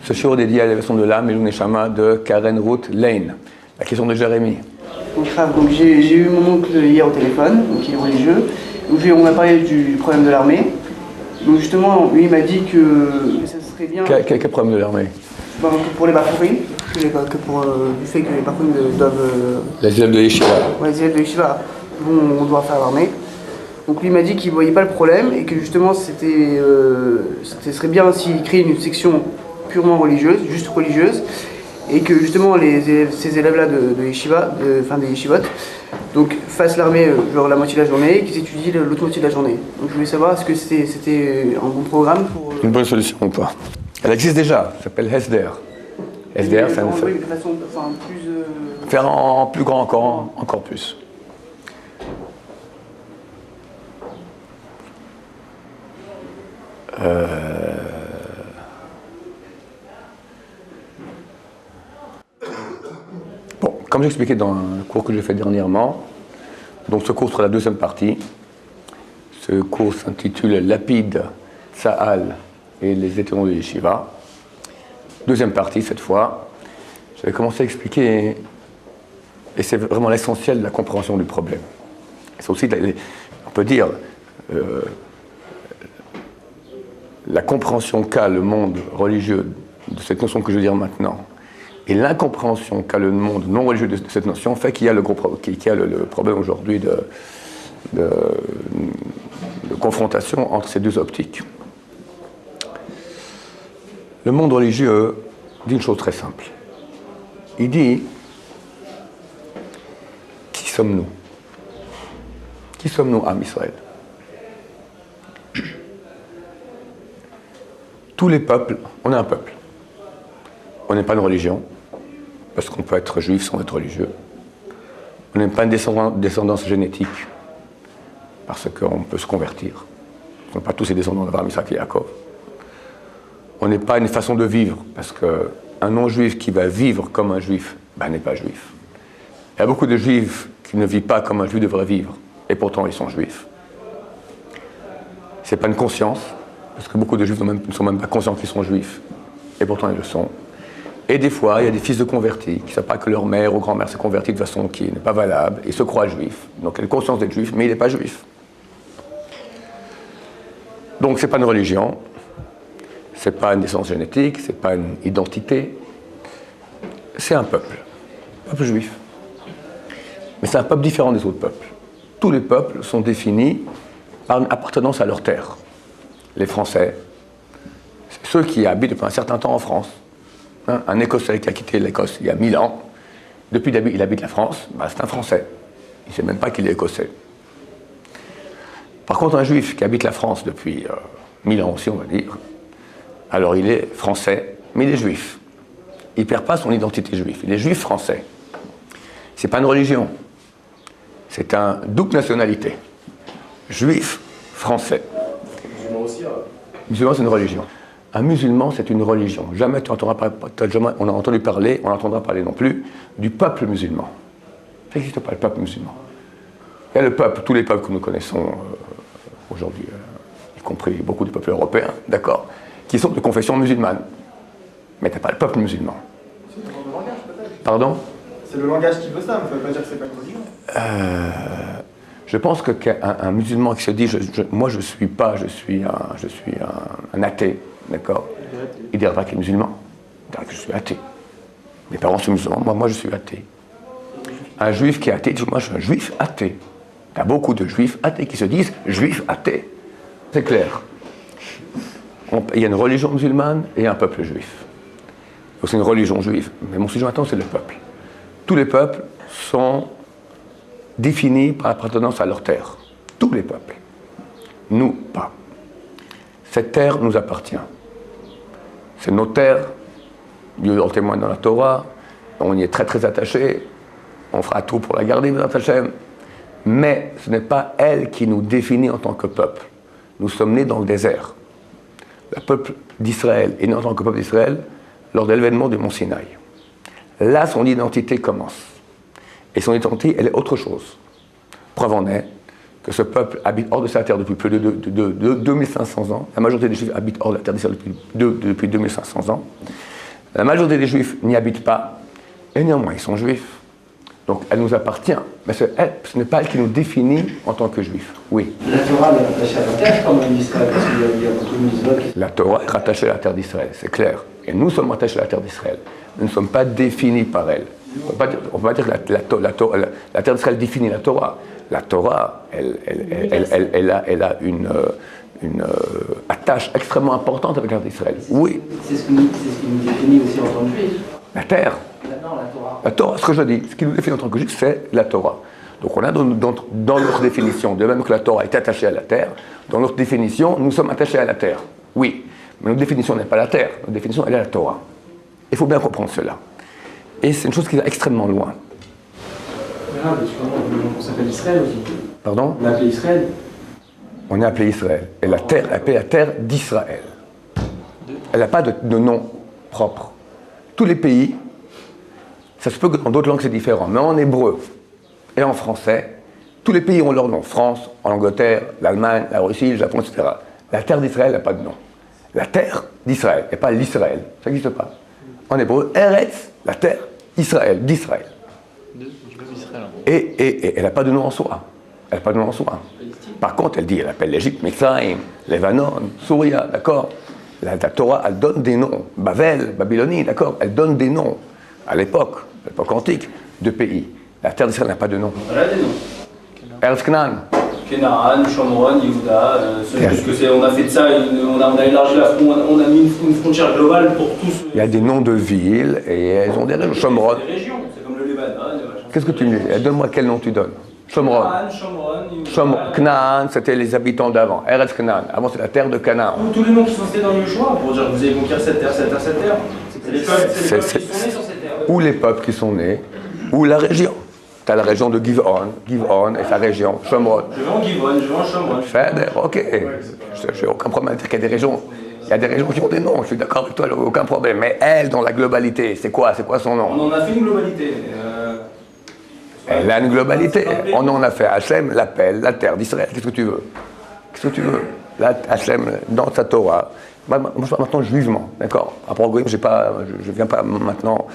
Ce shiur dédié à l'élévation de l'âme et l'Uneshama de Karen Ruth Lane. La question de Jérémy. Donc j'ai eu mon oncle hier au téléphone, donc il est religieux. Donc on a parlé du problème de l'armée. Donc justement, lui il m'a dit que ça serait bien... Quel problème de l'armée? Pour les bafouris, que pour du fait que les bafouris doivent... Les élèves de Yeshiva. Ouais, les élèves de Yeshiva vont devoir faire l'armée. Donc lui il m'a dit qu'il ne voyait pas le problème et que justement ce serait bien s'il crée une section purement religieuse, juste religieuse, et que justement ces élèves-là de Yeshiva, des Yeshivot, donc fassent l'armée genre la moitié de la journée et qu'ils étudient l'autre moitié de la journée. Donc je voulais savoir est-ce que c'était un bon programme pour... Une bonne solution ou pas? Elle existe déjà, ça s'appelle Hesder. Hesder, ça nous fait... de façon plus... Faire en plus grand encore plus. Bon, comme j'expliquais dans un cours que j'ai fait dernièrement, donc ce cours sera la deuxième partie. Ce cours s'intitule Lapide, Sahal et les étudiants de Yeshiva. Deuxième partie cette fois. Je vais commencer à expliquer, et c'est vraiment l'essentiel de la compréhension du problème. C'est aussi, on peut dire, la compréhension qu'a le monde religieux de cette notion que je vais dire maintenant, et l'incompréhension qu'a le monde non religieux de cette notion fait qu'il y a le problème aujourd'hui de confrontation entre ces deux optiques. Le monde religieux dit une chose très simple. Il dit, qui sommes-nous? Qui sommes-nous, Am Israël? Tous les peuples, on est un peuple. On n'est pas une religion, parce qu'on peut être juif sans être religieux. On n'est pas une descendance génétique, parce qu'on peut se convertir. On n'est pas tous les descendants d'Abraham, Isaac et Yaakov. On n'est pas une façon de vivre, parce qu'un non-juif qui va vivre comme un juif, n'est pas juif. Il y a beaucoup de juifs qui ne vivent pas comme un juif devrait vivre, et pourtant ils sont juifs. Ce n'est pas une conscience, parce que beaucoup de juifs ne sont même pas conscients qu'ils sont juifs, et pourtant ils le sont. Et des fois, il y a des fils de convertis qui ne savent pas que leur mère ou grand-mère s'est convertie de façon qui n'est pas valable, et se croient juifs. Donc il a une conscience d'être juif, mais il n'est pas juif. Donc ce n'est pas une religion, ce n'est pas une descendance génétique, ce n'est pas une identité, c'est un peuple juif. Mais c'est un peuple différent des autres peuples. Tous les peuples sont définis par une appartenance à leur terre. Les Français, c'est ceux qui habitent depuis un certain temps en France. Un Écossais qui a quitté l'Écosse il y a 1000 ans, depuis il habite la France, c'est un Français. Il ne sait même pas qu'il est Écossais. Par contre, un Juif qui habite la France depuis 1000 ans aussi, on va dire, alors il est Français, mais il est Juif. Il ne perd pas son identité juive. Il est Juif français. Ce n'est pas une religion. C'est un double nationalité. Juif français. Musulman aussi, Musulman, c'est une religion. Un musulman, c'est une religion. Jamais on a entendu parler, on n'entendra parler non plus, du peuple musulman. Ça n'existe pas, le peuple musulman. Il y a le peuple, tous les peuples que nous connaissons aujourd'hui, y compris beaucoup de peuples européens, d'accord, qui sont de confession musulmane. Mais tu n'as pas le peuple musulman. C'est le langage, peut-être. Pardon? C'est le langage qui veut ça, mais ça ne veut pas dire que c'est pas une religion. Je pense qu'un musulman qui se dit moi je suis un athée, d'accord, il dira pas qu'il est musulman, il dira que je suis athée. Mes parents sont musulmans, moi je suis athée. Un juif qui est athée dit moi je suis un juif athée. Il y a beaucoup de juifs athées qui se disent juifs athées. C'est clair. Il y a une religion musulmane et un peuple juif. Donc c'est une religion juive. Mais mon sujet maintenant c'est le peuple. Tous les peuples sont définis par l'appartenance à leur terre. Tous les peuples. Nous, pas. Cette terre nous appartient. C'est notre terre. Dieu en témoigne dans la Torah. On y est très très attaché. On fera tout pour la garder, Bezrat Hashem. Mais ce n'est pas elle qui nous définit en tant que peuple. Nous sommes nés dans le désert. Le peuple d'Israël est né en tant que peuple d'Israël lors de l'événement du Mont Sinaï. Là, son identité commence. Et son identité, elle est autre chose. Preuve en est que ce peuple habite hors de sa terre depuis plus de 2500 ans. La majorité des Juifs habitent hors de la terre d'Israël depuis 2500 ans. La majorité des juifs n'y habitent pas, et néanmoins ils sont juifs. Donc elle nous appartient, mais ce n'est pas elle qui nous définit en tant que juifs. Oui. La Torah est rattachée à la terre comme en Israël, parce qu'il y a beaucoup de musulmans qui... La Torah est rattachée à la terre d'Israël, c'est clair. Et nous sommes rattachés à la terre d'Israël. Nous ne sommes pas définis par elle. On ne peut pas dire que la terre d'Israël définit la Torah. La Torah, elle a une attache extrêmement importante avec la terre d'Israël. Oui. C'est ce qui nous définit aussi en tant que juifs. La terre. Non, la Torah. La Torah, ce que je dis, ce qui nous définit en tant que juifs, c'est la Torah. Donc on a dans notre définition, de même que la Torah est attachée à la terre, dans notre définition, nous sommes attachés à la terre. Oui, mais notre définition n'est pas la terre, notre définition, elle est la Torah. Il faut bien comprendre cela. Et c'est une chose qui va extrêmement loin. Parce qu'on s'appelle Israël aussi. Pardon? On l'appelle Israël. On est appelé Israël. Et la terre, elle appelle la terre d'Israël. Elle n'a pas de nom propre. Tous les pays, ça se peut que dans d'autres langues c'est différent, mais en hébreu et en français, tous les pays ont leur nom. France, en Angleterre, l'Allemagne, la Russie, le Japon, etc. La terre d'Israël n'a pas de nom. La terre d'Israël, et pas l'Israël. Ça n'existe pas. En hébreu, Eretz, la terre, Israël, d'Israël. Et elle n'a pas de nom en soi. Elle n'a pas de nom en soi. Par contre, elle appelle l'Égypte, Mitzrayim, Lebanon, Souria, d'accord? La Torah, elle donne des noms. Babel, Babylonie, d'accord? Elle donne des noms à l'époque antique, de pays. La terre d'Israël n'a pas de nom. Elle a des noms. Eretz Canaan. Canaan, Shomron, Yehuda, on a fait de ça, on a élargi on a mis une frontière globale pour tous. Il y a des noms de villes et elles ont des régions. Shomron. Des régions, c'est comme le Liban. Qu'est-ce que tu me dis? Donne-moi quel nom tu donnes. Shomron. Canaan, c'était les habitants d'avant. Eretz Canaan. Avant, c'est la terre de Canaan. Tous les noms qui sont cités dans Yeshua pour dire que vous allez conquérir cette terre, cette terre, cette terre. C'est les peuples qui sont nés sur cette terre. Ou les peuples qui sont nés, ou la région. Tu as la région de Giv'on et sa région, Shomron. Je vais en Giv'on, je vais en Shomron. Ok. Je n'ai aucun problème à dire qu'il y a des régions. Il y a des régions qui ont des noms, je suis d'accord avec toi, aucun problème. Mais elle, dans la globalité, c'est quoi son nom? On en a fait une globalité. Elle a une globalité. On en a fait. Hachem l'appelle la terre d'Israël. Qu'est-ce que tu veux? Qu'est-ce que tu veux? Là, Hachem, dans sa Torah, moi je parle maintenant juivement, d'accord? Après Goïm, je ne viens pas maintenant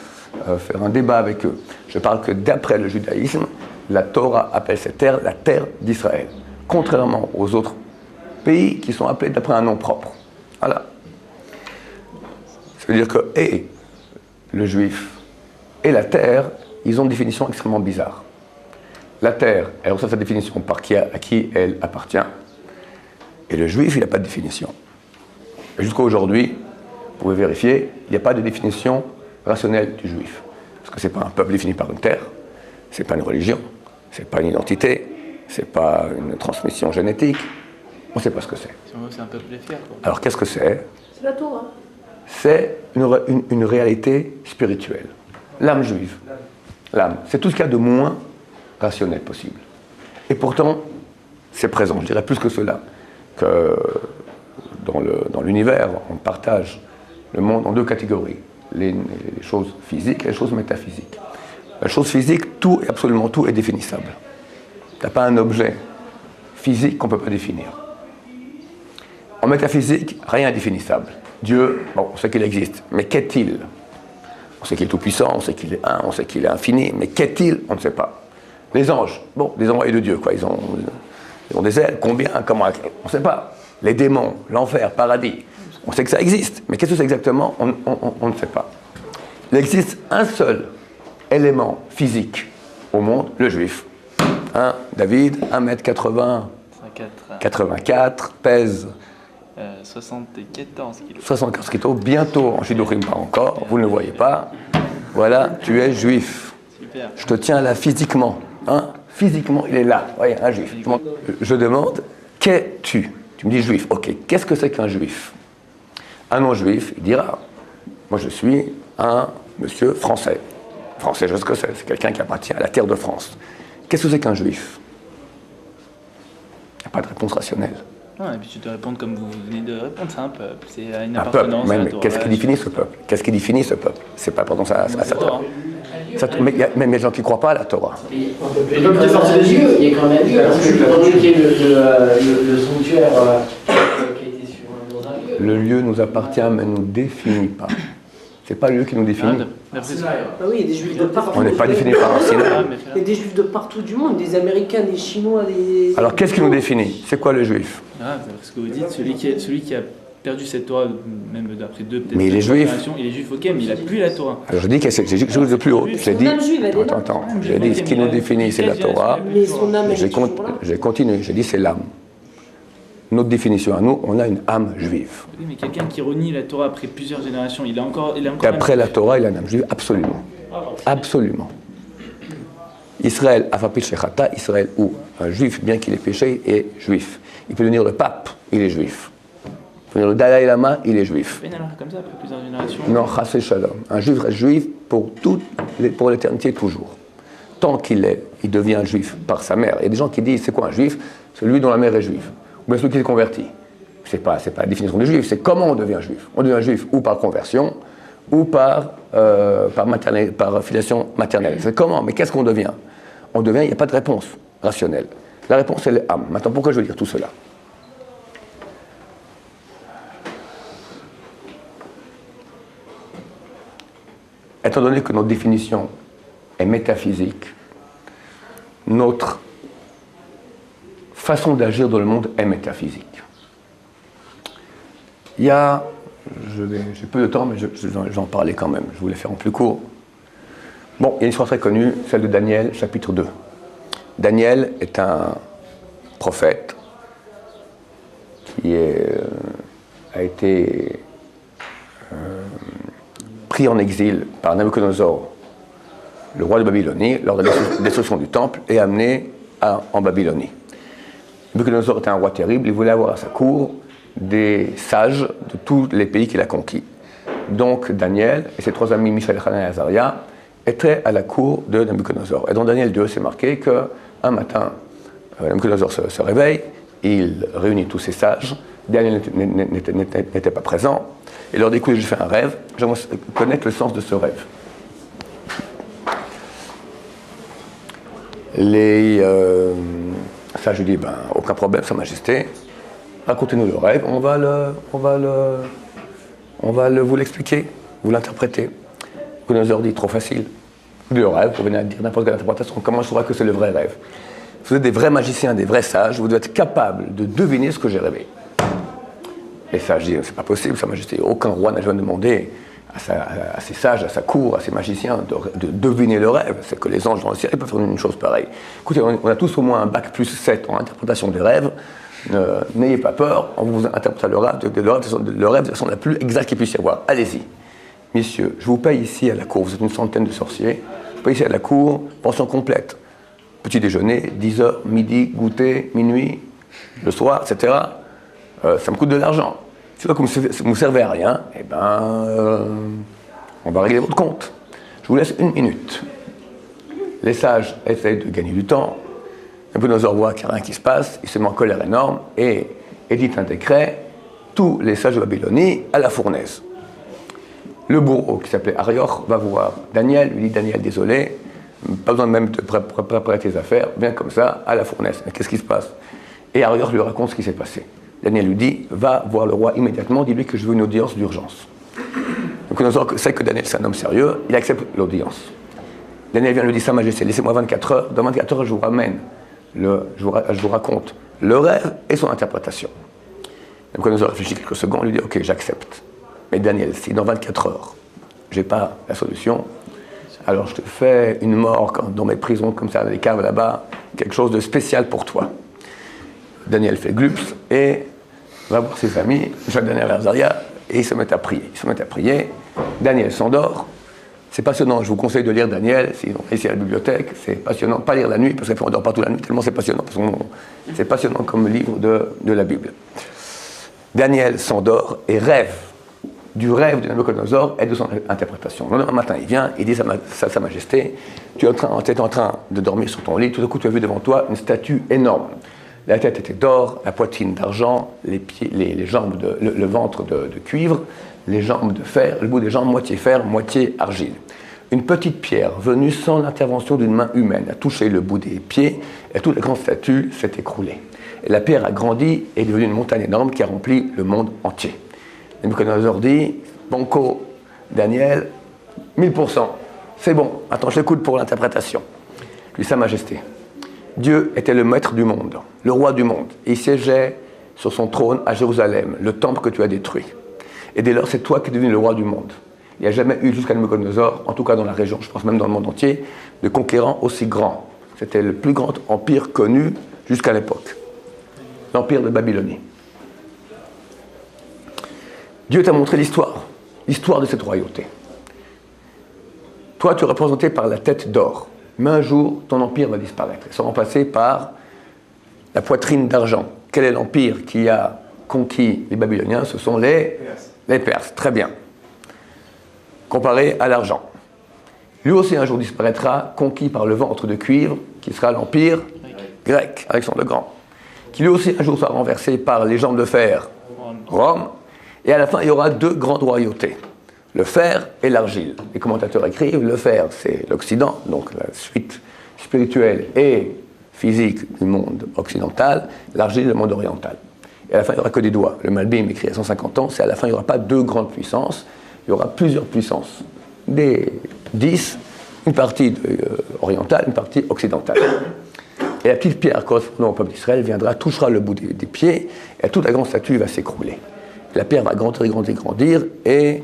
faire un débat avec eux. Je parle que d'après le judaïsme, la Torah appelle cette terre la terre d'Israël. Contrairement aux autres pays qui sont appelés d'après un nom propre. Voilà. Ça veut dire que et le juif et la terre, ils ont une définition extrêmement bizarre. La terre, elle reçoit sa définition par à qui elle appartient. Et le juif, il n'a pas de définition. Et jusqu'à aujourd'hui, vous pouvez vérifier, il n'y a pas de définition rationnelle du juif. Parce que ce n'est pas un peuple défini par une terre, ce n'est pas une religion, ce n'est pas une identité, ce n'est pas une transmission génétique. On ne sait pas ce que c'est. C'est un peuple fier, quoi. Alors qu'est-ce que c'est? C'est la Torah. C'est une réalité spirituelle. L'âme juive. L'âme. C'est tout ce qu'il y a de moins rationnel possible. Et pourtant, c'est présent. Je dirais plus que cela. Que dans l'univers, on partage le monde en deux catégories. Les choses physiques et les choses métaphysiques. La chose physique, absolument tout est définissable. Tu n'as pas un objet physique qu'on ne peut pas définir. En métaphysique, rien n'est définissable. Dieu, bon, on sait qu'il existe, mais qu'est-il? On sait qu'il est tout-puissant, on sait qu'il est un, on sait qu'il est infini, mais qu'est-il? On ne sait pas. Les anges, bon, les envoyés de Dieu, quoi, ils ont des ailes, combien, comment, on ne sait pas. Les démons, l'enfer, paradis, on sait que ça existe, mais qu'est-ce que c'est exactement? On ne sait pas. Il existe un seul élément physique au monde, le juif. David, 1m80, 84, pèse 74 kilos. 75 kilos, bientôt en Shidduchim, pas encore, vous ne le voyez pas. Voilà, tu es juif. Super. Je te tiens là physiquement. Physiquement, il est là. Voyez, un juif. Je demande, qu'es-tu? Tu me dis juif. Ok, qu'est-ce que c'est qu'un juif? Un non-juif, il dira, moi je suis un monsieur français. Français, je sais ce que c'est quelqu'un qui appartient à la terre de France. Qu'est-ce que c'est qu'un juif? Il n'y a pas de réponse rationnelle. Non, et puis tu dois répondre comme vous venez de répondre, c'est un peuple, c'est une Un peuple, appartenance. mais qu'est-ce qui définit ce peuple? Qu'est-ce qui définit ce peuple? C'est pas pendant sa Torah. Mais il y a même des gens qui ne croient pas à la Torah. Il y a quand même Dieu, parce que dans le qui est le sanctuaire qui a été sur un lieu. Le lieu nous appartient, mais ne nous définit pas. C'est pas le lieu qui nous définit. Merci. Ah oui, il y a des juifs de partout. On n'est pas défini par un Sinaï. Il y a des juifs de partout du monde, des Américains, des Chinois, des... Alors qu'est-ce qui nous définit? C'est quoi le juif? Ah, c'est parce que vous dites, celui qui a perdu cette Torah, même d'après deux, peut-être. Mais il est trois juif. générations, il est juif, ok, mais il a plus la Torah. Alors je dis que c'est quelque chose de plus haut. J'ai dit, L'âme juive, elle est là. attends, j'ai dit ce qui nous définit c'est la Torah. Mais son âme, elle est toujours là. J'ai continué, j'ai dit c'est l'âme. Notre définition à nous, on a une âme juive. Oui, mais quelqu'un qui renie la Torah après plusieurs générations, il a encore. D'après la Torah, il a une âme juive, absolument. Absolument. Israël, Afapil Shechata, Israël ou un juif, bien qu'il ait péché, est juif. Il peut devenir le pape, il est juif. Il peut devenir le Dalai Lama, il est juif. Mais alors, comme ça, après plusieurs générations. Non, chassé shalom. Un juif reste juif pour l'éternité toujours. Tant qu'il devient juif par sa mère. Il y a des gens qui disent, c'est quoi un juif? Celui dont la mère est juive. Ou bien celui qui s'est converti. C'est pas la définition du juif, c'est comment on devient juif. On devient juif ou par conversion, ou par filiation maternelle. C'est comment? Mais qu'est-ce qu'on devient? On devient, il n'y a pas de réponse rationnelle. La réponse, c'est l'âme. Maintenant, pourquoi je veux dire tout cela? Étant donné que notre définition est métaphysique, notre façon d'agir dans le monde est métaphysique. Il y a, j'ai peu de temps, mais je vais en parler quand même, je voulais faire en plus court. Bon, il y a une histoire très connue, celle de Daniel, chapitre 2. Daniel est un prophète qui a été pris en exil par Nabuchodonosor, le roi de Babylonie, lors de la destruction du temple, et amené en Babylonie. Nabuchodonosor était un roi terrible, il voulait avoir à sa cour des sages de tous les pays qu'il a conquis. Donc Daniel et ses trois amis Michel, Hanan et Azaria étaient à la cour de Nabuchodonosor. Et dans Daniel 2, c'est marqué qu'un matin, Nabuchodonosor se réveille, il réunit tous ses sages, Daniel n'était pas présent, et leur dit, écoutez, j'ai fait un rêve, j'aimerais connaître le sens de ce rêve. Ça, je dis, aucun problème, Sa Majesté, racontez-nous le rêve, on va vous l'expliquer, vous l'interpréter. Nabuchodonosor dit, trop facile. Le rêve, vous venez à dire n'importe quelle interprétation, comment je saurai que c'est le vrai rêve? Vous êtes des vrais magiciens, des vrais sages, vous devez être capables de deviner ce que j'ai rêvé. Les sages disent, c'est pas possible, Sa Majesté, aucun roi n'a jamais demandé à ses sages, à sa cour, à ses magiciens de deviner le rêve. C'est que les anges dans le ciel peuvent faire une chose pareille. Écoutez, on a tous au moins un bac plus 7 en interprétation des rêves. N'ayez pas peur, on vous interprète le rêve de façon la plus exacte qu'il puisse y avoir. Allez-y. Messieurs, je vous paye ici à la cour, vous êtes une centaine de sorciers, je vous paye ici à la cour, pension complète. Petit déjeuner, 10h, midi, goûter, minuit, le soir, etc. Ça me coûte de l'argent. Si vous ne me servez à rien, on va régler votre compte. Je vous laisse 1 minute. Les sages essayent de gagner du temps. Nabuchodonosor voit qu'il n'y a rien qui se passe, il se met en colère énorme et édite un décret, tous les sages de Babylonie à la fournaise. Le bourreau, qui s'appelait Arioch, va voir Daniel, lui dit, Daniel, désolé, pas besoin même de préparer tes affaires, viens comme ça, à la fournaise. Mais qu'est-ce qui se passe? Et Arioch lui raconte ce qui s'est passé. Daniel lui dit, va voir le roi immédiatement, dis-lui que je veux une audience d'urgence. Donc on sait que Daniel c'est un homme sérieux, il accepte l'audience. Daniel vient lui dire, Sa Majesté, laissez-moi 24 heures, dans 24 heures je vous ramène, je vous raconte le rêve et son interprétation. Donc on réfléchit quelques secondes, lui dit, ok, j'accepte. Mais Daniel, si dans 24 heures, j'ai pas la solution, alors je te fais une mort dans mes prisons, comme ça, dans les caves là-bas, quelque chose de spécial pour toi. Daniel fait glups et va voir ses amis, Daniel et Azaria, et ils se mettent à prier. Daniel s'endort. C'est passionnant, je vous conseille de lire Daniel, sinon ici à la bibliothèque, c'est passionnant. Pas lire la nuit, parce qu'on ne dort pas toute la nuit, tellement c'est passionnant. C'est passionnant comme livre de la Bible. Daniel s'endort et rêve du rêve de Nabuchodonosor et de son interprétation. Le lendemain matin, il vient, il dit, Sa Majesté, tu es en train de dormir sur ton lit, tout à coup tu as vu devant toi une statue énorme. La tête était d'or, la poitrine d'argent, les pieds, les jambes, le ventre de cuivre, les jambes de fer, le bout des jambes moitié fer, moitié argile. Une petite pierre venue sans l'intervention d'une main humaine a touché le bout des pieds et toute la grande statue s'est écroulée. Et la pierre a grandi et est devenue une montagne énorme qui a rempli le monde entier. Nabuchodonosor dit, Banco, Daniel, 1000%. C'est bon, attends, je l'écoute pour l'interprétation. Lui, Sa Majesté. Dieu était le maître du monde, le roi du monde. Il siégeait sur son trône à Jérusalem, le temple que tu as détruit. Et dès lors, c'est toi qui es devenu le roi du monde. Il n'y a jamais eu jusqu'à Nabuchodonosor, en tout cas dans la région, je pense même dans le monde entier, de conquérant aussi grand. C'était le plus grand empire connu jusqu'à l'époque. L'empire de Babylonie. Dieu t'a montré l'histoire de cette royauté. Toi, tu es représenté par la tête d'or. Mais un jour, ton empire va disparaître. Il sera remplacé par la poitrine d'argent. Quel est l'empire qui a conquis les Babyloniens? Ce sont les Perses. Très bien. Comparé à l'argent. Lui aussi, un jour, disparaîtra, conquis par le ventre de cuivre, qui sera l'empire grec, Alexandre le Grand. Qui lui aussi, un jour, sera renversé par les jambes de fer, Rome. Et à la fin, il y aura deux grandes royautés. Le fer et l'argile. Les commentateurs écrivent, le fer, c'est l'Occident, donc la suite spirituelle et physique du monde occidental, l'argile, le monde oriental. Et à la fin, il n'y aura que des doigts. Le Malbim, écrit il y a 150 ans, c'est à la fin, il n'y aura pas deux grandes puissances, il y aura plusieurs puissances. Des 10, une partie orientale, une partie occidentale. Et la petite pierre correspondant au peuple d'Israël viendra, touchera le bout des pieds, et toute la grande statue va s'écrouler. La pierre va grandir et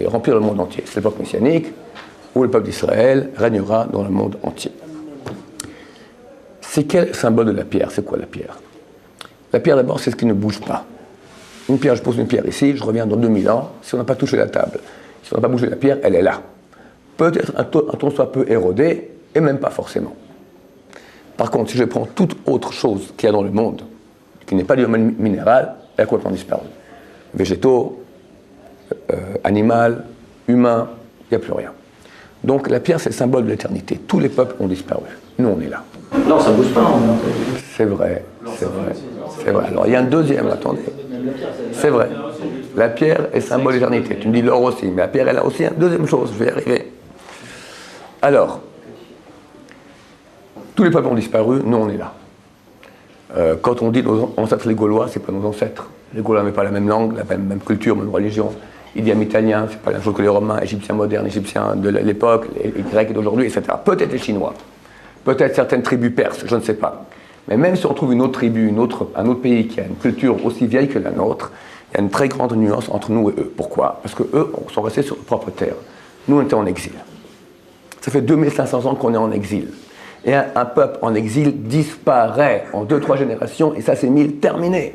remplir le monde entier. C'est l'époque messianique où le peuple d'Israël régnera dans le monde entier. C'est quel symbole de la pierre? C'est quoi la pierre? La pierre d'abord, c'est ce qui ne bouge pas. Une pierre, je pose une pierre ici, je reviens dans 2000 ans, si on n'a pas touché la table, si on n'a pas bougé la pierre, elle est là. Peut-être un ton soit peu érodé, et même pas forcément. Par contre, si je prends toute autre chose qu'il y a dans le monde, qui n'est pas du domaine minéral, elle a complètement disparu. Végétaux, animal, humain, il n'y a plus rien. Donc la pierre, c'est le symbole de l'éternité. Tous les peuples ont disparu. Nous, on est là. Non, ça ne bouge pas. C'est vrai, c'est vrai, c'est vrai. Alors il y a un deuxième, attendez. C'est vrai. La pierre est symbole d'éternité. Tu me dis l'or aussi, mais la pierre, elle a aussi une deuxième chose. Je vais y arriver. Alors, tous les peuples ont disparu, nous, on est là. Quand on dit nos ancêtres les Gaulois, c'est pas nos ancêtres. Les Gaulois n'avaient pas la même langue, la même culture, même religion. Idi Amin italien, c'est pas la même chose que les Romains, Égyptiens modernes, Égyptiens de l'époque, les Grecs d'aujourd'hui, etc. Peut-être les Chinois, peut-être certaines tribus perses, je ne sais pas. Mais même si on trouve une autre tribu, un autre pays qui a une culture aussi vieille que la nôtre, il y a une très grande nuance entre nous et eux. Pourquoi? Parce qu'eux sont restés sur leur propre terre. Nous, on était en exil. Ça fait 2500 ans qu'on est en exil. Et un peuple en exil disparaît en 2-3 générations, et ça c'est terminé.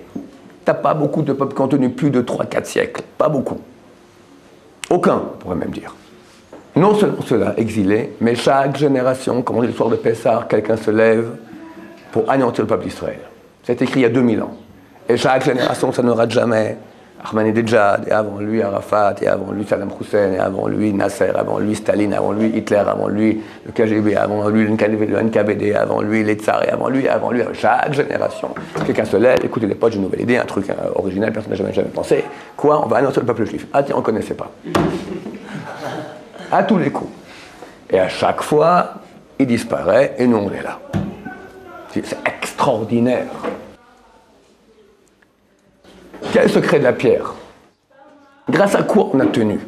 T'as pas beaucoup de peuples qui ont tenu plus de 3-4 siècles. Pas beaucoup. Aucun, on pourrait même dire. Non seulement ceux-là, exilés, mais chaque génération, comme on dit l'histoire de Pessah, quelqu'un se lève pour anéantir le peuple d'Israël. C'est écrit il y a 2000 ans. Et chaque génération, ça ne rate jamais. Ahmadinejad, et avant lui Arafat, et avant lui Saddam Hussein, et avant lui Nasser, avant lui Staline, avant lui Hitler, avant lui le KGB, avant lui le NKVD, avant lui les tsars, et avant lui, chaque génération. Quelqu'un se lève, écoutez les potes, j'ai une nouvelle idée, un truc original, personne n'a jamais pensé. Quoi? On va annoncer le peuple juif. Ah tiens, on ne connaissait pas. À tous les coups. Et à chaque fois, il disparaît, et nous on est là. C'est extraordinaire. Quel est le secret de la pierre? Grâce à quoi on a tenu?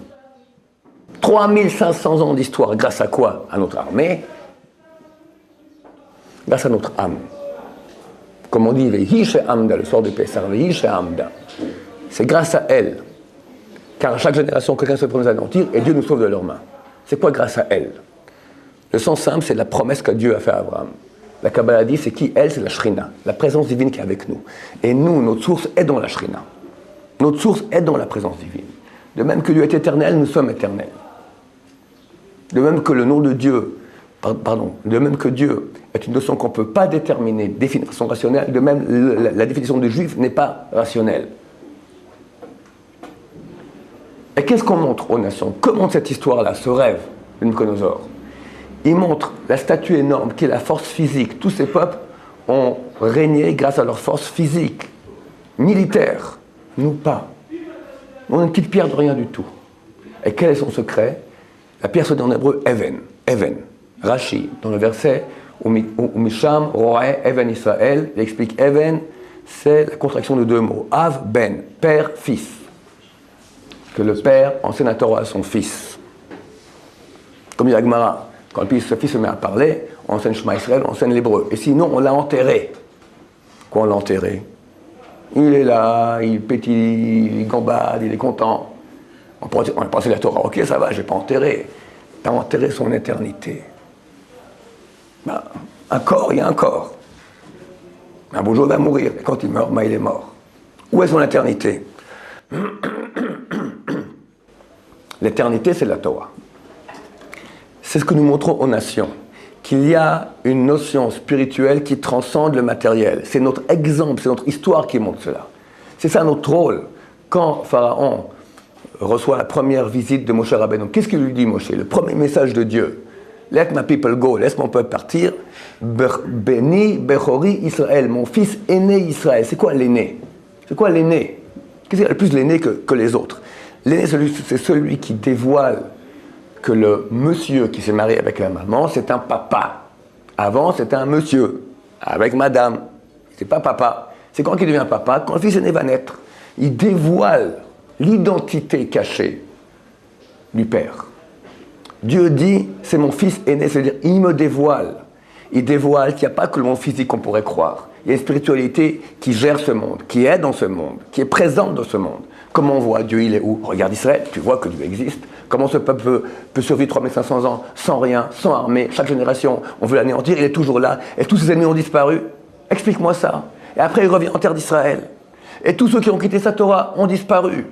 3500 ans d'histoire, grâce à quoi? À notre armée, grâce à notre âme. Comme on dit, Vehiche Amda, le soir de Pessah, Vehiche Amda. C'est grâce à elle. Car à chaque génération, quelqu'un se promène à anéantir et Dieu nous sauve de leurs mains. C'est quoi grâce à elle? Le sens simple, c'est la promesse que Dieu a fait à Abraham. La Kabbalah dit, c'est qui? Elle, c'est la Shrina, la présence divine qui est avec nous. Et nous, notre source est dans la Shrina. Notre source est dans la présence divine. De même que Dieu est éternel, nous sommes éternels. De même que le nom de Dieu, de même que Dieu est une notion qu'on ne peut pas déterminer, définir de façon rationnelle, de même la définition de juif n'est pas rationnelle. Et qu'est-ce qu'on montre aux nations? Que montre cette histoire-là, ce rêve de Nabuchodonosor? Il montre la statue énorme qui est la force physique. Tous ces peuples ont régné grâce à leur force physique, militaire. Nous pas. On a une petite pierre de rien du tout. Et quel est son secret? La pierre se dit en hébreu Even. Even. Rashi, dans le verset où Misham, Roé, Even Israël, il explique Even, c'est la contraction de deux mots. Av, Ben, père, fils. que le père enseigne la Torah à son fils. Comme dit la Gemara, quand le fils se met à parler, on enseigne Shema Israël, on enseigne l'hébreu. Et sinon, on l'a enterré. Quoi, on l'a enterré? Il est là, il pétille, il gambade, il est content. On a pensé la Torah, ok, ça va, je ne vais pas enterrer. Tu as enterré son éternité. Ben, un corps, il y a un corps. Un beau jour, il va mourir. Et quand il meurt, ben, il est mort. Où est son éternité? L'éternité, c'est la Torah. C'est ce que nous montrons aux nations. Qu'il y a une notion spirituelle qui transcende le matériel. C'est notre exemple, c'est notre histoire qui montre cela. C'est ça notre rôle. Quand Pharaon reçoit la première visite de Moshe Rabbeinu, qu'est-ce qu'il lui dit, Moshe? Le premier message de Dieu. Let my people go, laisse mon peuple partir. Béni, Bechori, Israël, mon fils aîné Israël. C'est quoi l'aîné? C'est quoi l'aîné? Qu'est-ce qu'il y a de plus l'aîné que les autres? L'aîné, c'est celui qui dévoile que le monsieur qui s'est marié avec la maman, c'est un papa. Avant, c'était un monsieur, avec madame. C'est pas papa. C'est quand il devient papa? Quand le fils aîné va naître. Il dévoile l'identité cachée du père. Dieu dit, c'est mon fils aîné, c'est-à-dire, il me dévoile. Il dévoile qu'il n'y a pas que le monde physique qu'on pourrait croire. Il y a une spiritualité qui gère ce monde, qui est dans ce monde, qui est présente dans ce monde. Comment on voit Dieu, il est où? Regarde Israël, tu vois que Dieu existe. Comment ce peuple peut survivre 3500 ans sans rien, sans armée? Chaque génération, on veut l'anéantir, il est toujours là. Et tous ses ennemis ont disparu. Explique-moi ça. Et après, il revient en terre d'Israël. Et tous ceux qui ont quitté sa Torah ont disparu.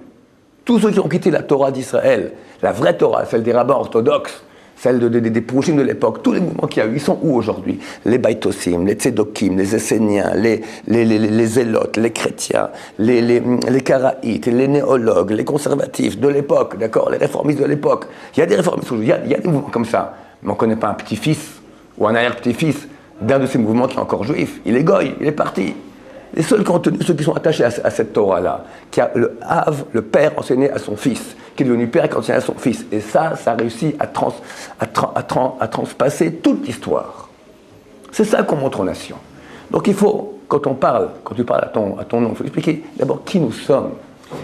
Tous ceux qui ont quitté la Torah d'Israël, la vraie Torah, celle des rabbins orthodoxes, celle des Pourouchim de l'époque, tous les mouvements qu'il y a eu, ils sont où aujourd'hui? Les Baïtosim, les Tzedokim, les Esséniens, les Zélotes, les chrétiens, les Karaïtes, les néologues, les conservatifs de l'époque, d'accord, les réformistes de l'époque. Il y a des réformistes aujourd'hui, il y a des mouvements comme ça, mais on ne connaît pas un petit-fils ou un arrière-petit-fils d'un de ces mouvements qui est encore juif. Il est goy, il est parti. Les seuls qui ont tenu, ceux qui sont attachés à cette Torah-là, qui a le père enseigné à son fils, qui est devenu père et qui a enseigné à son fils. Et ça réussit à transpasser toute l'histoire. C'est ça qu'on montre aux nations. Donc il faut, quand tu parles à ton nom, il faut expliquer d'abord qui nous sommes.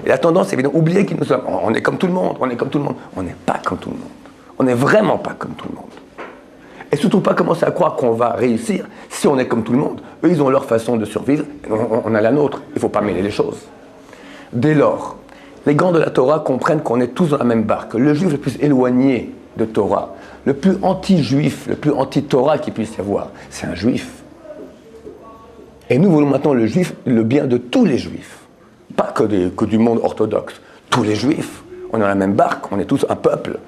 Et la tendance, c'est évidemment oublier qui nous sommes. On est comme tout le monde, on est comme tout le monde. On n'est pas comme tout le monde. On n'est vraiment pas comme tout le monde. Et surtout pas commencer à croire qu'on va réussir si on est comme tout le monde. Eux, ils ont leur façon de survivre, on a la nôtre. Il ne faut pas mêler les choses. Dès lors, les grands de la Torah comprennent qu'on est tous dans la même barque. Le juif le plus éloigné de Torah, le plus anti-juif, le plus anti-Torah qu'il puisse y avoir, c'est un juif. Et nous voulons maintenant le bien de tous les juifs. Pas que du monde orthodoxe. Tous les juifs, on est dans la même barque, on est tous un peuple.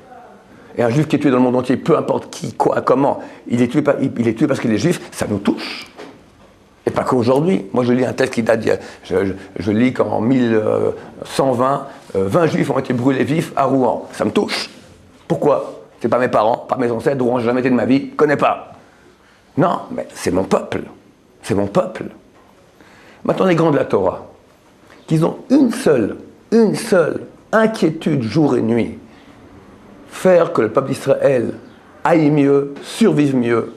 Et un juif qui est tué dans le monde entier, peu importe qui, quoi, comment, il est tué parce qu'il est juif, ça nous touche. Et pas qu'aujourd'hui. Moi, je lis un texte qui date je lis qu'en 1120, 20 juifs ont été brûlés vifs à Rouen. Ça me touche. Pourquoi? C'est pas mes parents, pas mes ancêtres, Rouen, j'ai jamais été de ma vie, je connais pas. Non, mais c'est mon peuple. C'est mon peuple. Maintenant, les grands de la Torah, qu'ils ont une seule inquiétude jour et nuit, faire que le peuple d'Israël aille mieux, survive mieux.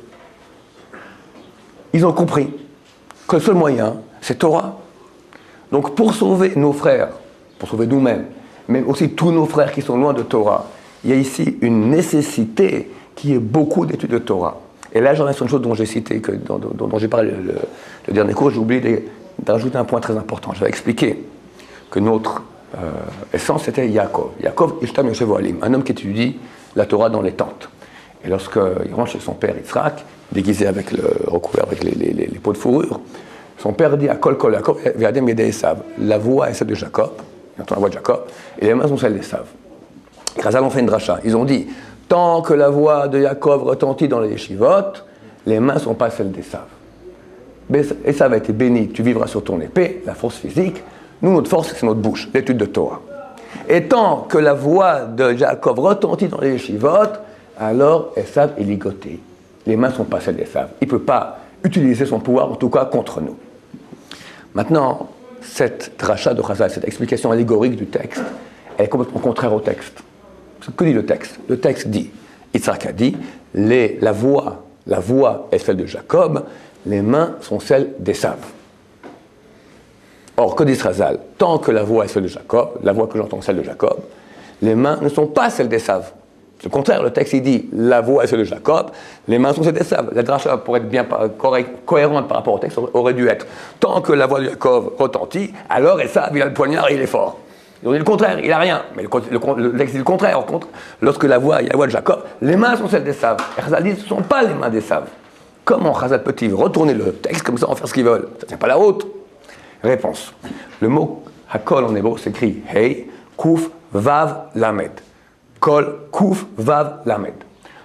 Ils ont compris que le seul moyen, c'est Torah. Donc pour sauver nos frères, pour sauver nous-mêmes, mais aussi tous nos frères qui sont loin de Torah, il y a ici une nécessité qui est beaucoup d'études de Torah. Et là, j'en ai sur une chose dont j'ai cité, dont j'ai parlé le dernier cours, j'ai oublié d'ajouter un point très important. J'avais expliqué que notre essence, c'était Yaakov. Yaakov, Ishtam Yoshev Ohalim, un homme qui étudie la Torah dans les tentes. Et lorsqu'il rentre chez son père, Yitzhak, déguisé recouvert avec les peaux de fourrure, son père dit à Kol Kol Yaakov, Ve'adem Yedei Esav. La voix est celle de Jacob, il entend la voix de Jacob, et les mains sont celles d'Esav. Chazal ont fait une dracha. Ils ont dit, tant que la voix de Yaakov retentit dans les yeshivot, les mains ne sont pas celles d'Esav. Esav a été béni, tu vivras sur ton épée, la force physique. Nous, notre force, c'est notre bouche, l'étude de Torah. Et tant que la voix de Jacob retentit dans les yeshivot, alors Esav est ligoté. Les mains ne sont pas celles d'Esav. Il ne peut pas utiliser son pouvoir, en tout cas contre nous. Maintenant, cette dracha de Chazal, cette explication allégorique du texte, elle est complètement contraire au texte. Que dit le texte? Le texte dit, Yitzhak a dit, la voix est celle de Jacob, les mains sont celles d'Esav. Or, que dit Chazal? Tant que la voix est celle de Jacob, la voix que j'entends celle de Jacob, les mains ne sont pas celles d'Ésav. C'est le contraire, le texte il dit la voix est celle de Jacob, les mains sont celles d'Ésav. La dracha, pour être bien cohérente par rapport au texte, aurait dû être tant que la voix de Jacob retentit, alors Ésav il a le poignard et il est fort. Ils ont dit le contraire, il n'a rien. Mais le texte dit le contraire. Au contraire, lorsque la voix de Jacob, les mains sont celles d'Ésav. Et Chazal dit ce ne sont pas les mains d'Ésav. Comment Chazal peut-il retourner le texte comme ça, en faire ce qu'ils veulent? Ça ne tient pas la route. Réponse. Le mot Hakol en hébreu s'écrit Hey, Kouf, Vav, Lamed. Kol, Kouf, Vav, Lamed.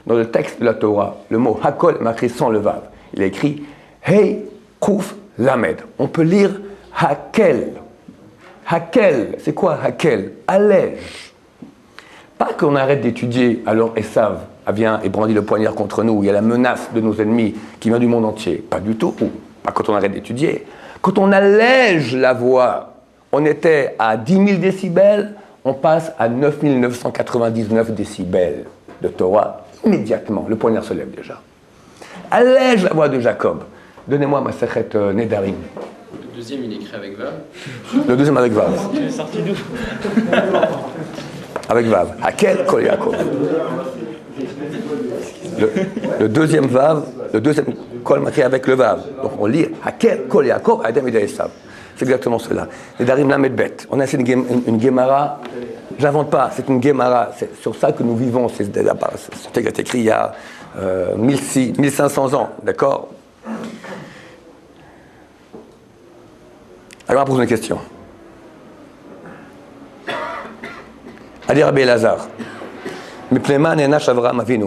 Dans le texte de la Torah, le mot Hakol est marqué sans le Vav. Il est écrit Hey, Kouf, Lamed. On peut lire Hakel. Hakel, c'est quoi Hakel? Allège. Pas qu'on arrête d'étudier, alors Esav vient et brandit le poignard contre nous, il y a la menace de nos ennemis qui vient du monde entier. Pas du tout. Pas quand on arrête d'étudier. Quand on allège la voix, on était à 10 000 décibels, on passe à 9 999 décibels de Torah. Immédiatement, le poignard se lève déjà. Allège la voix de Jacob. Donnez-moi ma sechet Nedarim. Le deuxième, il est écrit avec Vav. Le deuxième avec Vav. Tu es sorti d'où? Avec Vav. Hakel Kol Yaakov. Le deuxième Vav, le deuxième Kol marqué avec le Vav. Donc on lit Hakel Kol Yaakov Adam et Esav. C'est exactement cela. Les Darim Lamed Bet. On a essayé une Gemara. J'invente pas, c'est une Gemara. C'est sur ça que nous vivons. C'est écrit il y a 1500 ans. D'accord? Alors on va poser une question. Adi Rabbi Elazar.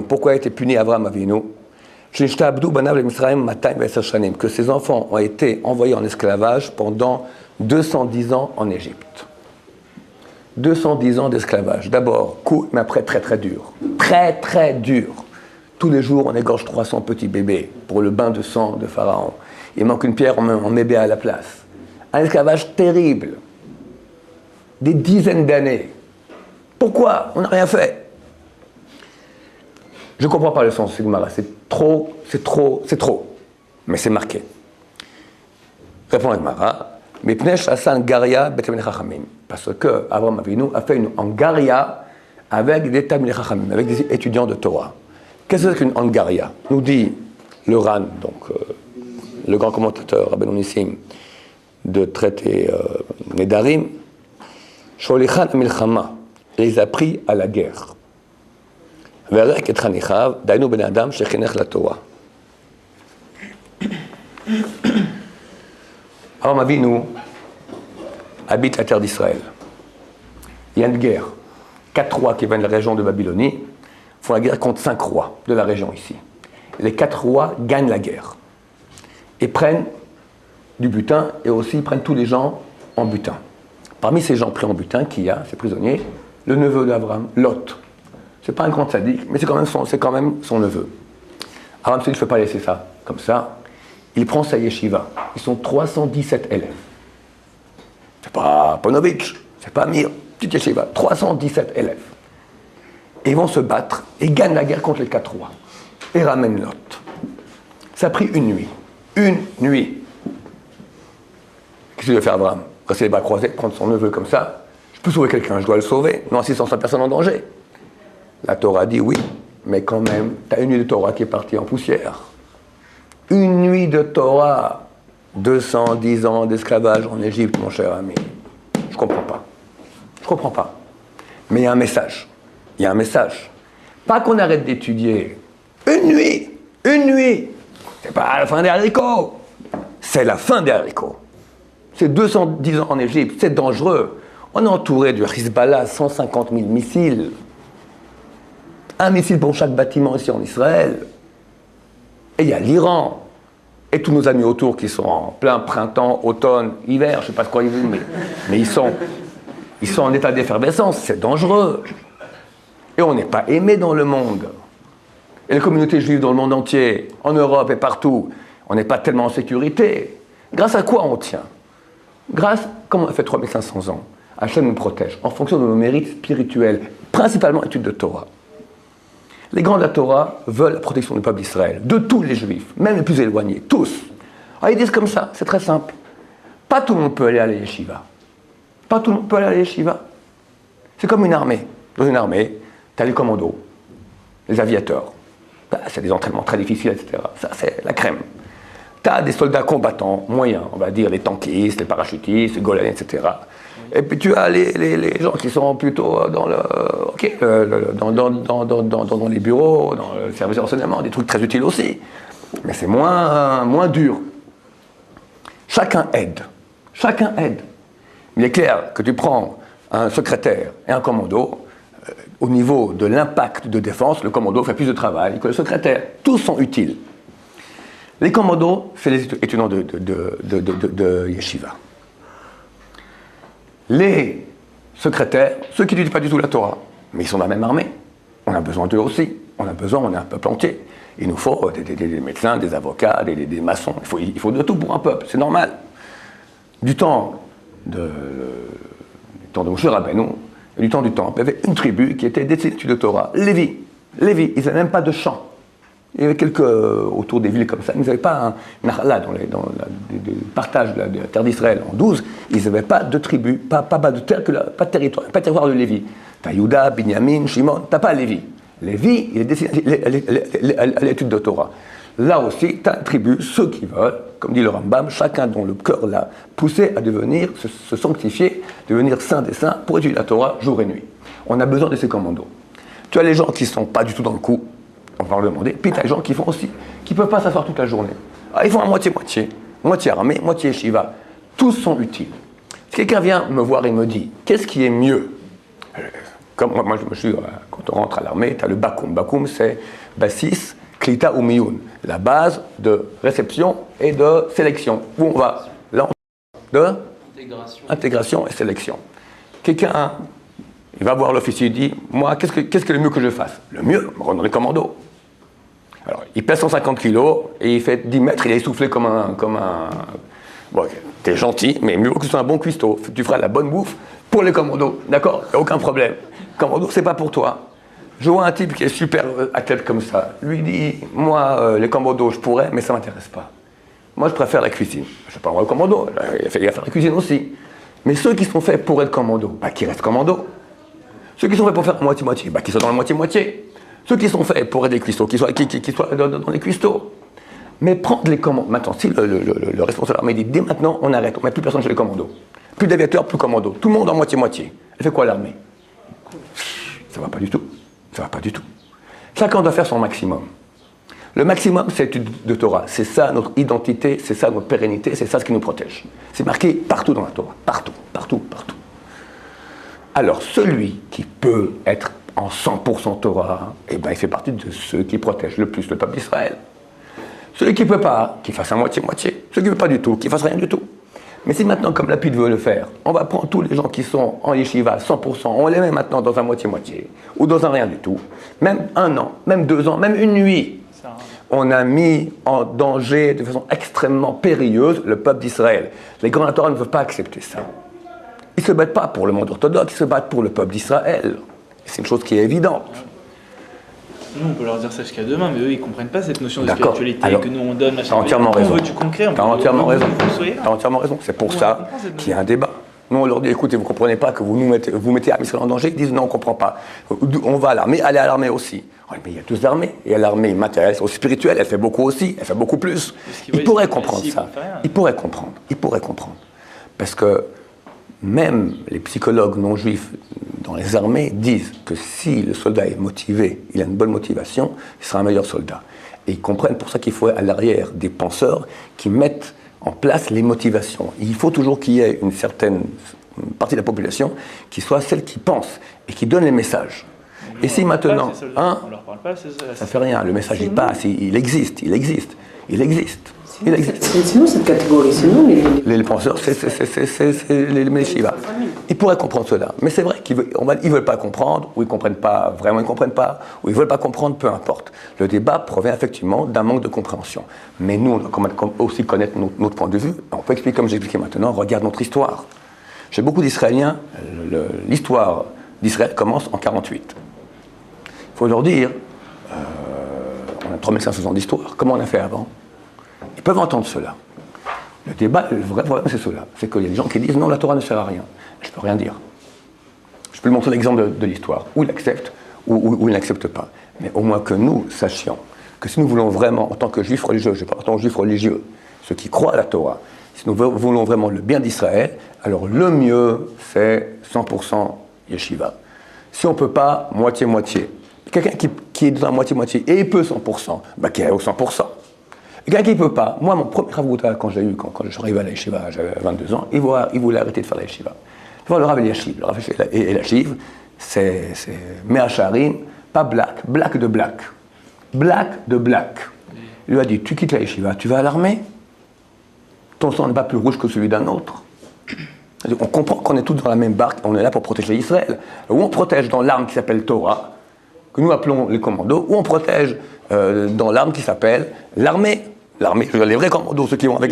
Pourquoi a été puni Avraham Avinu? Que ses enfants ont été envoyés en esclavage pendant 210 ans en Égypte. 210 ans d'esclavage. D'abord, court, mais après très très dur. Très très dur. Tous les jours, on égorge 300 petits bébés pour le bain de sang de Pharaon. Il manque une pierre, on met à la place. Un esclavage terrible. Des dizaines d'années. Pourquoi? On n'a rien fait. Je ne comprends pas le sens de Sigmara. C'est trop. Mais c'est marqué. Répond Sigmara. Parce que Avraham Avinu a fait une Angaria avec des Talmidei Chachamim, avec des étudiants de Torah. Qu'est-ce que c'est qu'une Angaria? Nous dit le Ran, donc le grand commentateur Rabbeinu Nissim de traité Nedarim, Sholichan Milchama, les a pris à la guerre. Verek et Chanichav, Dainu ben Adam, Shechinech la Torah. Avraham Avinu habite la terre d'Israël. Il y a une guerre. 4 rois qui viennent de la région de Babylonie font la guerre contre 5 rois de la région ici. Les 4 rois gagnent la guerre et prennent du butin et aussi prennent tous les gens en butin. Parmi ces gens pris en butin, qui y a, ces prisonniers, le neveu d'Abraham, Lot. C'est pas un grand sadique, mais c'est quand même son neveu. Abraham se dit, je ne peux pas laisser ça comme ça. Il prend sa yeshiva. Ils sont 317 élèves. C'est pas Ponovitch, c'est pas Mir, petite yeshiva. 317 élèves. Et ils vont se battre et gagnent la guerre contre les 4 rois. Et ramènent Lot. Ça a pris une nuit. Une nuit. Qu'est-ce qu'il veut faire Abraham? Rester les bras croisés, prendre son neveu comme ça. Je peux sauver quelqu'un, je dois le sauver. Non, 600 personnes en danger. La Torah dit oui, mais quand même, tu as une nuit de Torah qui est partie en poussière. Une nuit de Torah, 210 ans d'esclavage en Égypte, mon cher ami. Je comprends pas. Mais il y a un message. Pas qu'on arrête d'étudier. Une nuit. C'est pas la fin des haricots. C'est la fin des haricots. C'est 210 ans en Égypte, c'est dangereux. On est entouré du Hezbollah, 150 000 missiles. Un missile pour chaque bâtiment ici en Israël. Et il y a l'Iran. Et tous nos amis autour qui sont en plein printemps, automne, hiver, je ne sais pas de quoi ils vivent, mais ils sont en état d'effervescence, c'est dangereux. Et on n'est pas aimé dans le monde. Et les communautés juives dans le monde entier, en Europe et partout, on n'est pas tellement en sécurité. Grâce à quoi on tient? Grâce, comme on a fait 3500 ans, Hachem nous protège, en fonction de nos mérites spirituels, principalement études de Torah. Les grands de la Torah veulent la protection du peuple d'Israël, de tous les juifs, même les plus éloignés, tous. Alors ils disent comme ça, c'est très simple. Pas tout le monde peut aller à la yeshiva. C'est comme une armée. Dans une armée, tu as les commandos, les aviateurs. C'est des entraînements très difficiles, etc. Ça, c'est la crème. Tu as des soldats combattants moyens, on va dire les tankistes, les parachutistes, les golanais, etc. Et puis tu as les gens qui sont plutôt dans dans les bureaux, dans le service de renseignement, des trucs très utiles aussi. Mais c'est moins dur. Chacun aide. Chacun aide. Il est clair que tu prends un secrétaire et un commando, au niveau de l'impact de défense, le commando fait plus de travail que le secrétaire. Tous sont utiles. Les commandos, c'est les étudiants de yeshiva. Les secrétaires, ceux qui n'étudient pas du tout la Torah, mais ils sont dans la même armée. On a besoin d'eux aussi. On est un peuple entier. Il nous faut des médecins, des avocats, des maçons. Il faut de tout pour un peuple, c'est normal. Du temps de Moshe Rabbeinu, du temps du temple, il y avait une tribu qui était d'études de Torah, Lévi. Lévi, ils n'avaient même pas de champ. Il y avait quelques autour des villes comme ça. Ils n'avaient pas un Nahala dans le partage de la terre d'Israël en 12. Ils n'avaient pas de tribu, pas de terre, pas de territoire de Lévi. Tu as Yuda, Binyamin, Shimon, tu n'as pas Lévi. Lévi, il est destiné à l'étude de Torah. Là aussi, tu as une tribu, ceux qui veulent, comme dit le Rambam, chacun dont le cœur l'a poussé à devenir, se sanctifier, devenir saint des saints pour étudier la Torah jour et nuit. On a besoin de ces commandos. Tu as les gens qui ne sont pas du tout dans le coup, on va leur demander, puis tu as les gens qui font aussi, qui ne peuvent pas s'asseoir toute la journée. Ah, ils font à moitié-moitié, moitié armée, moitié yeshiva. Tous sont utiles. Si quelqu'un vient me voir et me dit, qu'est-ce qui est mieux? Comme moi je suis, quand on rentre à l'armée, tu as le Bakoum. Bakoum, c'est Bassis, Klita ou Miyun, la base de réception et de sélection. Où on va? Là, on de intégration et sélection. Quelqu'un, il va voir l'officier, il dit, moi, qu'est-ce que est le mieux que je fasse? Le mieux, me rendre dans les commandos. Alors, il pèse 150 kilos et il fait 10 mètres, il est essoufflé comme un... Bon, t'es gentil, mais mieux que ce soit un bon cuistot. Tu feras la bonne bouffe pour les commandos, d'accord? Il n'y a aucun problème. Commando, c'est pas pour toi. Je vois un type qui est super athlète comme ça. Lui dit, moi, les commandos, je pourrais, mais ça ne m'intéresse pas. Moi, je préfère la cuisine. Je ne sais pas moi le commando, il va faire la cuisine aussi. Mais ceux qui sont faits pour être commando, bah, qui restent commando. Ceux qui sont faits pour faire moitié-moitié, bah, qui sont dans la moitié-moitié. Ceux qui sont faits pour être des cuistots, qui soient dans les cuistots. Mais prendre les commandos. Maintenant, si le responsable de l'armée dit, dès maintenant, on arrête, on ne met plus personne chez les commandos. Plus d'aviateurs, plus commandos. Tout le monde en moitié-moitié. Elle fait quoi l'armée? Ça ne va pas du tout. Ça ne va pas du tout. Chacun doit faire son maximum. Le maximum, c'est l'étude de Torah. C'est ça notre identité, c'est ça notre pérennité, c'est ça ce qui nous protège. C'est marqué partout dans la Torah. Partout, partout, partout. Alors, celui qui peut être en 100% Torah, eh ben, il fait partie de ceux qui protègent le plus le peuple d'Israël. Celui qui ne peut pas, qu'il fasse à moitié-moitié. Celui qui ne veut pas du tout, qu'il fasse rien du tout. Mais si maintenant, comme Lapid veut le faire, on va prendre tous les gens qui sont en yeshiva 100%, on les met maintenant dans un moitié-moitié, ou dans un rien du tout, même 1 an, même 2 ans, même une nuit, on a mis en danger de façon extrêmement périlleuse le peuple d'Israël. Les grands Torah ne veulent pas accepter ça. Ils ne se battent pas pour le monde orthodoxe, ils se battent pour le peuple d'Israël. C'est une chose qui est évidente. Nous, on peut leur dire ça jusqu'à demain, mais eux, ils ne comprennent pas cette notion de D'accord. spiritualité Alors, que nous, on donne à chaque T'as entièrement raison. On veut du concret. T'as entièrement raison. T'as T'as entièrement raison. C'est pour ça qu'il y a un débat. Nous, on leur dit, écoutez, vous ne comprenez pas que vous mettez Israël en danger. Ils disent, non, on ne comprend pas. On va à l'armée, allez à l'armée aussi. Oui, mais il y a 12 armées. Et l'armée matérielle, au spirituel, elle fait beaucoup aussi. Elle fait beaucoup plus. Ils pourraient comprendre ça. Ils pourraient comprendre. Ils pourraient comprendre. Parce que même les psychologues non juifs dans les armées disent que si le soldat est motivé, il a une bonne motivation, il sera un meilleur soldat. Et ils comprennent pour ça qu'il faut à l'arrière des penseurs qui mettent en place les motivations. Il faut toujours qu'il y ait une certaine partie de la population qui soit celle qui pense et qui donne les messages. Et si maintenant, on leur parle pas, ça fait rien, le message il passe, il existe. C'est nous cette catégorie, c'est nous les penseurs, c'est les Shiva. Ils pourraient comprendre cela, mais c'est vrai qu'ils ne veulent pas comprendre, ou ils ne comprennent pas, vraiment ils ne comprennent pas, ou ils ne veulent pas comprendre, peu importe. Le débat provient effectivement d'un manque de compréhension. Mais nous, on doit aussi connaître notre point de vue. On peut expliquer comme j'expliquais maintenant, regarde notre histoire. Chez beaucoup d'Israéliens, l'histoire d'Israël commence en 48. Il faut leur dire, on a 3500 ans d'histoire, comment on a fait avant? Ils peuvent entendre cela. Le débat, le vrai problème, c'est cela. C'est qu'il y a des gens qui disent non, la Torah ne sert à rien. Je ne peux rien dire. Je peux lui montrer l'exemple de l'histoire, où il accepte, ou il n'accepte pas. Mais au moins que nous sachions que si nous voulons vraiment, en tant que juifs religieux, je parle en tant que juifs religieux, ceux qui croient à la Torah, si nous voulons vraiment le bien d'Israël, alors le mieux, c'est 100% yeshiva. Si on ne peut pas, moitié-moitié. Quelqu'un qui est dans la moitié-moitié et il peut 100%, bah qu'il est au 100%. Quelqu'un qui ne peut pas, moi, mon premier ravouta, quand je suis arrivé à la yeshiva, j'avais 22 ans, il voulait arrêter de faire la yeshiva. Le Rav Eliashiv, le Rav Eliashiv, c'est Me'acharim, pas black, black de black. Black de black. Il lui a dit, tu quittes la yeshiva, tu vas à l'armée. Ton sang n'est pas plus rouge que celui d'un autre. On comprend qu'on est tous dans la même barque, on est là pour protéger Israël. Ou on protège dans l'arme qui s'appelle Torah, que nous appelons les commandos, ou on protège dans l'arme qui s'appelle l'armée. L'armée, les vrais commandos, ceux qui vont avec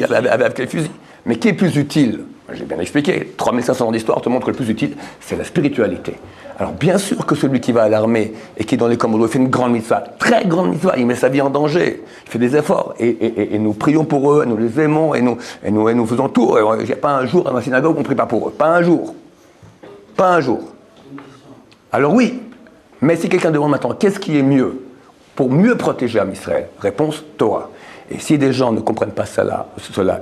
les fusils. Mais qui est plus utile? J'ai bien expliqué, 3500 ans d'histoire te montre que le plus utile, c'est la spiritualité. Alors bien sûr que celui qui va à l'armée et qui est dans les commandos, il fait une grande mitzvah, très grande mitzvah, il met sa vie en danger, il fait des efforts, et nous prions pour eux, nous les aimons, et nous faisons tout. Il n'y a pas un jour dans la synagogue où on ne prie pas pour eux, pas un jour. Pas un jour. Alors oui, mais si quelqu'un demande maintenant, qu'est-ce qui est mieux pour mieux protéger Israël? Réponse, Torah. Et si des gens ne comprennent pas cela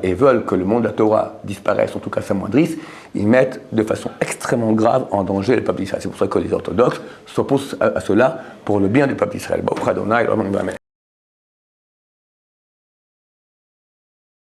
et veulent que le monde de la Torah disparaisse, en tout cas s'amoindrisse, ils mettent de façon extrêmement grave en danger le peuple d'Israël. C'est pour ça que les orthodoxes s'opposent à cela pour le bien du peuple d'Israël.